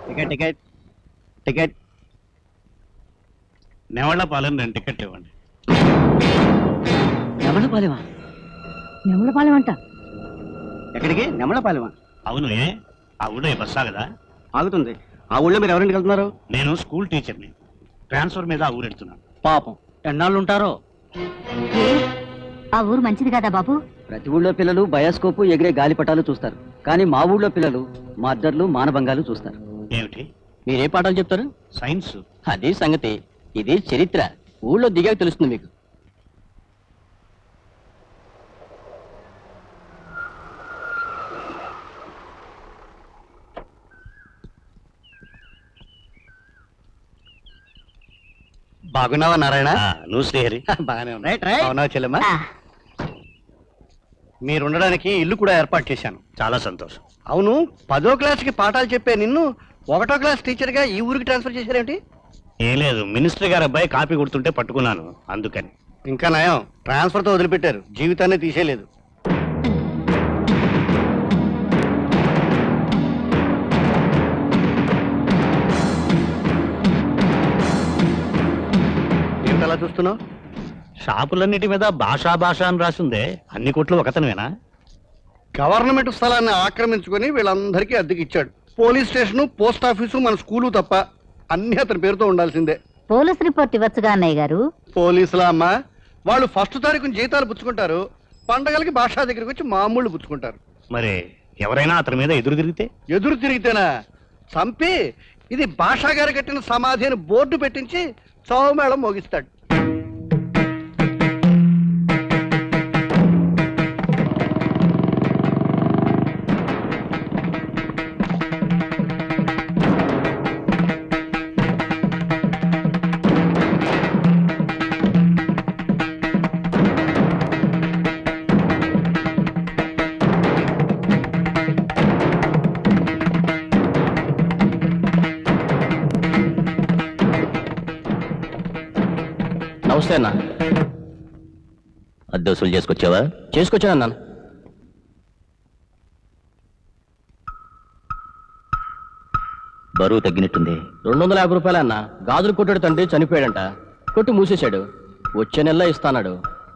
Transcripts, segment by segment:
Ticket ticket ticket. నెవళ్ళపాలెం 2 టికెట్లు ఇవ్వండి. నెమళ్ళపాలెమా? నెమలపాలెం అంట. ఎక్కడికి? నెమళ్ళపాలెమా? అవును, ఏ ఆ ఊళ్ళో బస్ ఆగదా? ఆగుతుంది. ఆ ఊళ్ళో మీరు ఎవరింటికి వెళ్తున్నారు? నేను స్కూల్ టీచర్ని, ట్రాన్స్ఫర్ మీద ఆ ఊరు వెళ్తున్నాను. పాపం ఎన్నాళ్ళు ఉంటారో. ఆ ఊరు మంచిది కదా బాబు? ప్రతి ఊళ్ళో పిల్లలు బయోస్కోపు ఎగిరే గాలిపటాలు చూస్తారు, కానీ మా ఊళ్ళో పిల్లలు మద్దర్లు మానభంగాలు చూస్తారు. ఏమిటి? మీరే పాఠాలు చెప్తారు? సైన్స్. అదే సంగతి. ఇది చరిత్ర. ఊళ్ళో దిగాక తెలుస్తుంది మీకు. బాగున్నావా నారాయణ? నువ్వు శ్రీహరి? బాగానే ఉన్నా. చెల్లెమ్మా, ఆ, మీరుండడానికి ఇల్లు కూడా ఏర్పాటు చేశాను. చాలా సంతోషం. అవును, 10వ క్లాస్కి పాఠాలు చెప్పే నిన్ను 1వ క్లాస్ టీచర్గా ఈ ఊరికి ట్రాన్స్ఫర్ చేశారేమిటి? ఏం లేదు, మినిస్టర్ గారు అబ్బాయి కాపీ కొడుతుంటే పట్టుకున్నాను, అందుకని. ఇంకా నయం, ట్రాన్స్ఫర్తో వదిలిపెట్టారు, జీవితాన్ని తీసేయలేదు. ఏంటలా చూస్తున్నావు? షాపులన్నిటి మీద భాషా భాష అని రాసిందే, అన్ని కొట్లు ఒకతనమేనా? గవర్నమెంట్ స్థలాన్ని ఆక్రమించుకొని వీళ్ళందరికీ అద్దెకి ఇచ్చాడు. పోలీస్ స్టేషను, పోస్ట్ ఆఫీసు, మన స్కూలు తప్ప అన్ని అతని పేరుతో ఉండాల్సిందే. పోలీస్ రిపోర్ట్ ఇవ్వచ్చుగా అన్నయ్య గారు. పోలీసులా అమ్మా? వాళ్ళు 1వ తారీఖున జీతాలు పుచ్చుకుంటారు, పండగలకి భాషా దగ్గరికి వచ్చి మామూళ్ళు పుచ్చుకుంటారు. మరి ఎవరైనా అతని మీద ఎదురు తిరిగితే? ఎదురు తిరిగితేనా చంపి ఇది భాషా గారు కట్టిన సమాధి అని బోర్డు పెట్టించి చౌమేళం మోగిస్తాడు. నమస్తే అన్న. అద్దె వసూలు చేసుకొచ్చావా? చేసుకొచ్చాను అన్నాను. బరువు తగ్గినట్టుంది. 250 రూపాయలు అన్న. గాజులు కొట్టాడు తండ్రి, చనిపోయాడంట. కొట్టు మూసేశాడు. వచ్చే నెలలో ఇస్తాన్నాడు.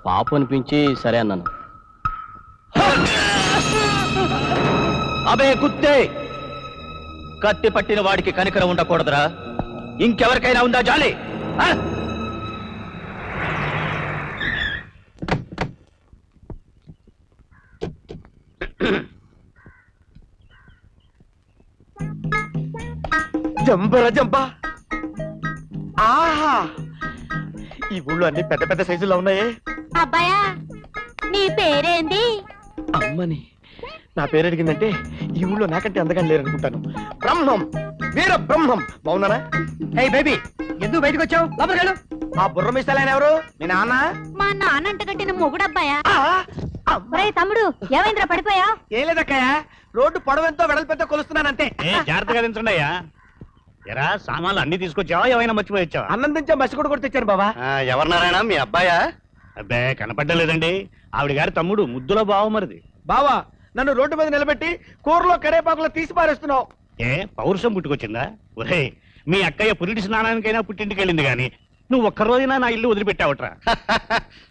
పాప అనిపించి సరే అన్నాను. అబే కుత్తే, కత్తి పట్టిన వాడికి కనికరం ఉండకూడదురా? ఇంకెవరికైనా ఉందా జాలి? జంబర జంబ. ఆహా, ఈ ఊళ్ళో అన్ని పెద్ద పెద్ద సైజుల్లో ఉన్నాయే. అబ్బాయా, నీ పేరేంది? అమ్మని నా పేరు అడిగిందంటే ఈ ఊళ్ళో నాకంటే అందగా లేరనుకుంటాను. బ్రహ్మం, వీర బ్రహ్మం. బాగున్నారా? హే బేబీ, ఎందుకు బయటకు వచ్చావు? లోపలికి వెళ్ళు. ఆ బుర్ర మిస్తాలైన ఎవరు? మీ నాన్న? మా నాన్నంట కట్టిన మొగుడబ్బాయా. ఆ, తమ్ముడు, ఏమైందిరా పడిపోయా? ఏం లేదక్కయ్య, రోడ్డు పొడవెంతో వెడల్పెంతో కొలుస్తున్నానంతే. జాగ్రత్తగా దించండి అయ్యా. ఎరా, సామాన్లు అన్ని తీసుకొచ్చావా, ఏమైనా మర్చిపోయొచ్చావా? అన్నం దించా మసి కూడా తెచ్చాను బాబా. ఎవరు నారాయణ? మీ అబ్బాయా? అబ్బే, కనపడ్డలేదండి. ఆవిడ గారి తమ్ముడు, ముద్దుల బావమరిది. బావా, నన్ను రోడ్డు మీద నిలబెట్టి కూరలో కరేపాకులో తీసి పారేస్తున్నావు. ఏ పౌరుషం పుట్టుకొచ్చిందా? ఒరే, మీ అక్కయ్య పురిటి స్నానానికైనా పుట్టింటికి వెళ్ళింది గాని నువ్వు ఒక్కరోజైనా నా ఇల్లు వదిలిపెట్టావట్రా?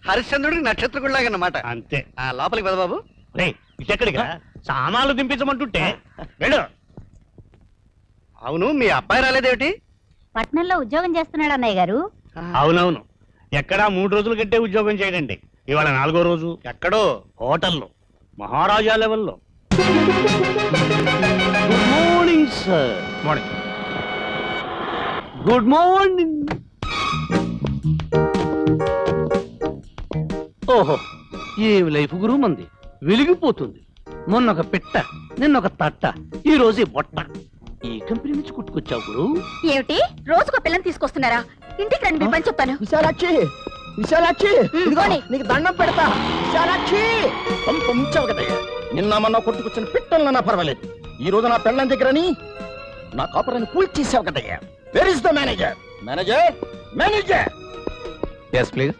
హరిశ్చంద్రుడికి నక్షత్రకుడిలాగన్నమాట. అంతే. లోపలికి పద బాబు. రే, ఇటెక్కడిగా? సామాన్లు దింపించమంటుంటే వెళ్ళు. అవును, మీ అబ్బాయి రాలేదేమిటి? పట్నంలో ఉద్యోగం చేస్తున్నాడు అన్నయ్య గారు. అవునవును, ఎక్కడా 3 రోజులు గట్టే ఉద్యోగం చేయడండి. ఇవాళ 4వ రోజు. ఎక్కడో హోటల్లో, మహారాజా లెవెల్లో. Good morning sir. Morning. Good morning. ఓహో, ఏం లైఫ్ గురు మంది. వెలిగిపోతుంది. మొన్నొక పిట్ట, నిన్నొక తట్ట, ఈ రోజు ఈ బొట్ట. ఈ కంపెనీ నుంచి కుట్టుకొచ్చావు గురు. ఏమిటి, రోజుకో పిల్లని తీసుకొస్తున్నారా? ఇంటికి రండి, మీ పని చెప్తాను. విశాలాక్షి, విశాలాక్షి, ఇదిగో నీకు దండం పెడతా. విశాలాక్షి, పంపించావు కదయ్యా. నిన్న మొన్న కొట్టుకొచ్చిన పిట్టలన్నా పర్వాలేదు, ఈ రోజు నా పెళ్ళం దగ్గరని నా కాపురాన్ని కూల్చేసావు కదయ్యా. Where is the manager? Manager, manager. Yes please.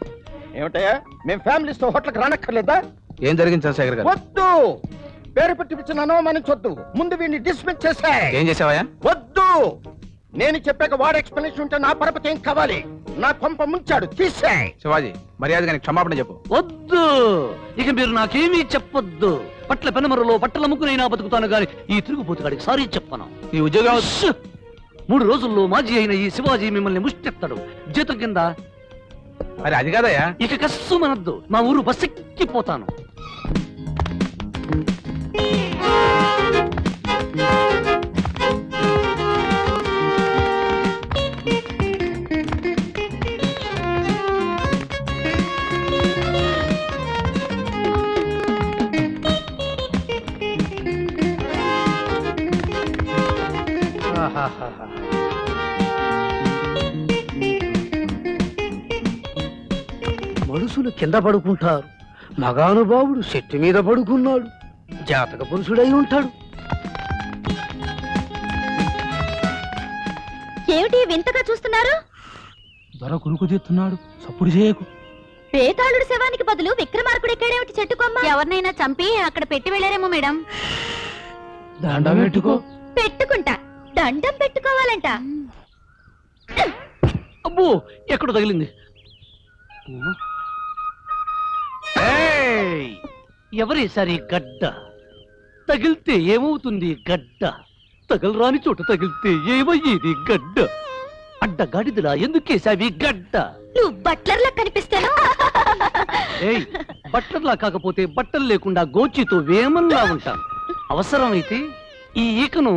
ఏమిటయ్యా, మేము ఫ్యామిలీస్ తో హోటల్కి రానక్కర్లేదా? ఏం జరిగింది చంద్రశేఖర్ గారు? వద్దు, పేరు పెట్టి పిచ్చిన అనుమానించొద్దు. ముందు వీడిని డిస్మిస్ చేసే. ఏం చేసావయ్యా? వద్దు, నేను చెప్పాక వాడు ఎక్స్ప్లెనేషన్ ఉంటే నా పరపతి ఏం కావాలి? నా కొంప ముంచాడు, తీసే. శివాజీ మర్యాదగా క్షమాపణ చెప్పు. వద్దు, ఇక మీరు నాకేమీ చెప్పొద్దు. పట్ల పెనమరలో పట్టల ముక్కునైనా బతుకుతాను గాని ఈ తిరుగుపోతుగాడికి సారీ చెప్పను. ఈ ఉద్యోగం 3 రోజుల్లో మాజీ అయిన ఈ శివాజీ మిమ్మల్ని ముష్టెత్తాడు. జీతం కింద. మరి అది కాదయ్యా. ఇక కస్సు మనద్దు, మా ఊరు బస్సెక్కిపోతాను. మనుషులు కింద పడుకుంటారు, మగానుభావుడు చెట్టు మీద పడుకున్నాడు. జాతక పురుషుడై ఉంటాడు. ఏమిటి వింతగా చూస్తున్నారు? దొర కునుకు తీస్తున్నాడు, సప్పుడు చేయకు. పేతాళుడు శవానికి బదులు విక్రమార్కుడు ఎక్కాడేమిటి చెట్టుకొమ్మ? ఎవరినైనా చంపి అక్కడ పెట్టి వెళ్ళారేమో మేడం. దండం పెట్టుకో. పెట్టుకుంటా, దండం పెట్టుకోవాలంట. అబ్బో, ఎక్కడ తగిలింది? ఎవరేసారి గడ్డ? తగిలితే ఏమవుతుంది గడ్డ? తగలరాని చోట తగిలితే ఏమయ్యేది గడ్డ? అడ్డగాడిదిలా ఎందుకేసావి గడ్డ? నువ్వు బట్లర్లా కనిపిస్తాను. ఏయ్, బట్టర్లా కాకపోతే బట్టలు లేకుండా గోచితో వేమల్లా ఉంటాను. అవసరమైతే ఈ ఈకను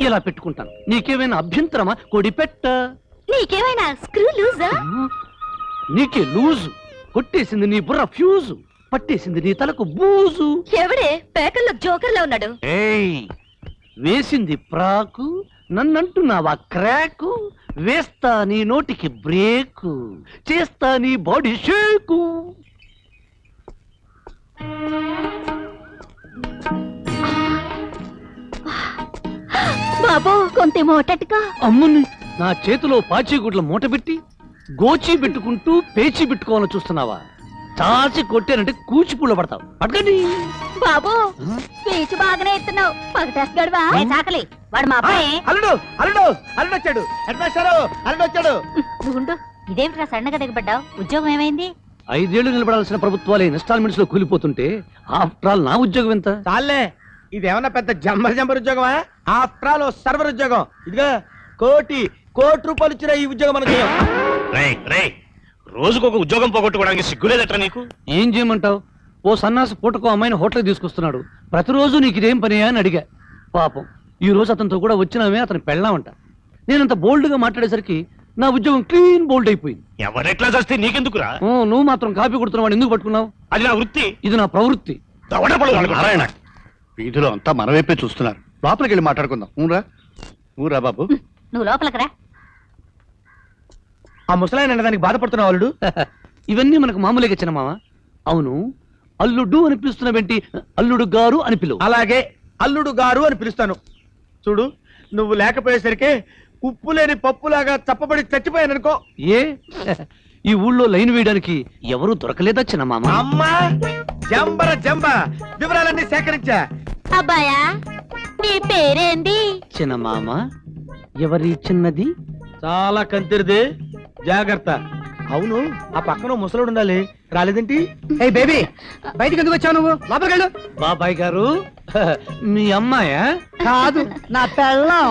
ఇలా పెట్టుకుంటాను. నీకేమైనా అభ్యంతరమా? కొడిపెట్ట. నీకేమైనా స్క్రూ లూజా? నీకే లూజు. కొట్టేసింది నీ బుర్ర ఫ్యూజు, పట్టేసింది నీ తలకు బూజు. ఎవడే పేకల్లో జోకర్లా ఉన్నాడు? ఏయ్, వేసింది ప్రాకు, నన్నంటున్నావా క్రాకు? వేస్తా నీ నోటికి బ్రేకు, చేస్తా నీ బాడీ షేకు. బాబు కొంత మోటట్టుగా. అమ్ముని, నా చేతిలో పాచిగుడ్ల మూట పెట్టి గోచి పెట్టుకుంటూ పేచి పెట్టుకోవాలని చూస్తున్నావా? చాచి కొట్టానంటే కూచిపూళ్ళ పడతావు. పట్టుకోండి బాబు. స్పీచ్ బాగానే ఇస్తున్నావు. పగటేస్తాడువా చాకలి? వాడు మా అబ్బాయి. అల్లుడు అల్లుడు అల్లుడు వచ్చాడు. హెడ్ మాస్టర్ అల్లుడు వచ్చాడు. నువ్వుండు. ఇదేమిట్రా సన్నగా దిగబడ్డావు? ఉద్యోగం ఏమైంది? 5 ఏళ్లు నిలబడాల్సిన ప్రభుత్వాలే ఇన్స్టాల్మెంట్స్ లో కూలిపోతుంటే ఆఫ్టర్ ఆల్ నా ఉద్యోగం ఎంత? చాలే, ఇదేమన్నా పెద్ద జంబర్ ఉద్యోగమా? ఆఫ్టర్ ఆల్ సర్వర్ ఉద్యోగం. ఇదిగా కోటి రూపాయలు ఇచ్చిన ఈ ఉద్యోగం మనకి. రోజుకు ఒక ఉద్యోగం పోగొట్టుకోవడానికి సిగ్గులేదట్రా నీకు? ఏం చేయమంటావు? ఓ సన్నాసి పూటకో అమ్మాయిని హోటల్కి తీసుకొస్తున్నాడు. ప్రతిరోజు నీకు ఇదేం పని అని అడిగా. పాపం ఈ రోజు అతనితో కూడా వచ్చినామే, అతను పెళ్ళామంట. నేనంత బోల్డ్ గా మాట్లాడేసరికి నా ఉద్యోగం క్లీన్ బోల్డ్ అయిపోయింది. ఎవరెట్లా చేస్తే నీకెందుకురా? నువ్వు మాత్రం కాపీ కొడుతున్నావు, ఎందుకు పట్టుకున్నావు? అది నా వృత్తి, ఇది నా ప్రవృత్తి. నారాయణ, వీధిలో అంతా మన వైపే చూస్తున్నారు. లోపలికి వెళ్ళి మాట్లాడుకుందాం. ఊరా బాబు. నువ్వు లోపలికి రా. ఆ ముసలాయన దానికి బాధపడుతున్నావు అల్లుడు. ఇవన్నీ మనకు మామూలుగా ఇచ్చిన మామ. అవును, అల్లుడు అని పిలుస్తున్నావేంటి? అల్లుడు గారు అని పిలువు. అలాగే, అల్లుడు గారు అని పిలుస్తాను. చూడు, నువ్వు లేకపోయేసరికి ఉప్పు లేని పప్పులాగా చప్పబడి చచ్చిపోయాననుకో. ఏ ఈ ఊళ్ళో లైన్ వేయడానికి ఎవరు దొరకలేదా చిన్న మామ? అమ్మా, జంబ వివరాలన్నీ సేకరించా. అబ్బాయా, నీ పేరేంది? చిన్న మామ. ఎవరి చిన్నది? చాలా కంతిరిది, జాగ్రత్త. అవును, ఆ పక్కన ముసలోడు ఉండాలి, రాలేదేంటి? ఏ బేబీ, బయటికి ఎందుకు వచ్చావు నువ్వు? లోపలికి వెళ్ళు. బాబాయ్ గారు, మీ అమ్మాయా? కాదు, నా పెళ్ళం.